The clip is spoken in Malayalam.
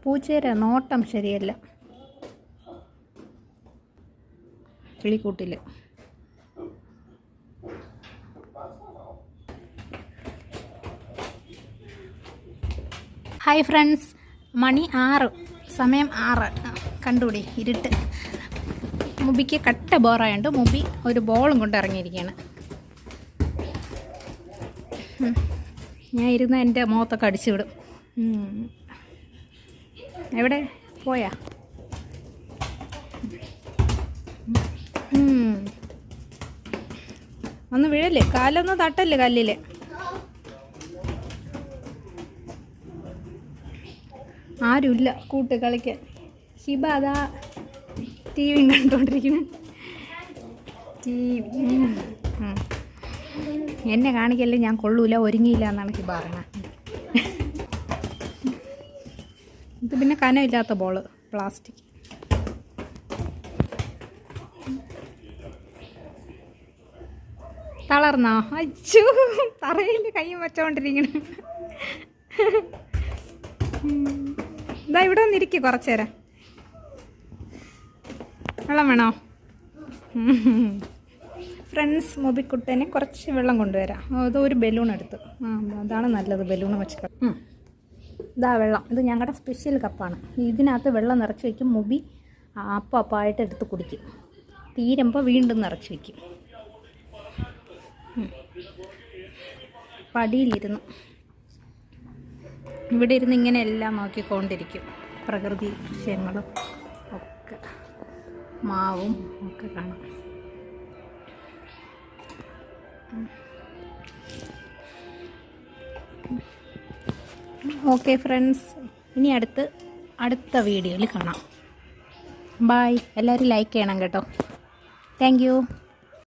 പൂച്ചയുടെ നോട്ടം ശരിയല്ല. കിളിക്കൂട്ടിൽ ഹായ് ഫ്രണ്ട്സ്, മണി 6, സമയം 6. കണ്ടുകൂടി ഇരുട്ട്. മുബിക്ക് കട്ട ബോറായുണ്ട്. മുബി ഒരു ബോളും കൊണ്ട് ഇറങ്ങിയിരിക്കുകയാണ്. ഞാൻ ഇരുന്ന് എൻ്റെ മുഖത്തൊക്കെ അടിച്ചു വിടും. എവിടെ പോയാ? ഒന്ന് വീഴല്ലേ, കാലൊന്ന് തട്ടല്ലേ കല്ലിൽ. ആരുമില്ല കൂട്ട് കളിക്കാൻ. ഷിബ അതാ ടി വി കണ്ടുകൊണ്ടിരിക്കുന്നു. എന്നെ കാണിക്കല്ലേ, ഞാൻ കൊള്ളൂല, ഒരുങ്ങിയില്ല എന്നാണ് ഷിബ പറയുന്നത്. ഇത് പിന്നെ കനമില്ലാത്ത ബോള്, പ്ലാസ്റ്റിക്. തളർന്നോ? അച്ചു തറയിൽ കൈ വച്ചോണ്ടിരിക്കണ. ഇതാ ഇവിടെ വന്നിരിക്കും കുറച്ചു നേരം. വെള്ളം വേണോ? ഫ്രണ്ട്സ്, മുബിക്കുട്ടന് കുറച്ച് വെള്ളം കൊണ്ടുവരാം. അതൊരു ബലൂൺ എടുത്തു. അതാണ് നല്ലത്, ബലൂൺ വെച്ച്. ഇതാ വെള്ളം. ഇത് ഞങ്ങളുടെ സ്പെഷ്യൽ കപ്പാണ്. ഇതിനകത്ത് വെള്ളം നിറച്ച് വയ്ക്കും. മുബി അപ്പായിട്ട് എടുത്ത് കുടിക്കും. തീരുമ്പോൾ വീണ്ടും നിറച്ച് വയ്ക്കും. പടിയിലിരുന്നു ഇവിടെ ഇരുന്ന് ഇങ്ങനെ എല്ലാം നോക്കിക്കൊണ്ടിരിക്കും. പ്രകൃതി ദൃശ്യങ്ങളും ഒക്കെ, മാവും ഒക്കെ കാണാം. ഓക്കെ ഫ്രണ്ട്സ്, ഇനി അടുത്ത വീഡിയോയിൽ കാണാം. ബായ്. എല്ലാവരും ലൈക്ക് ചെയ്യണം കേട്ടോ. Thank you.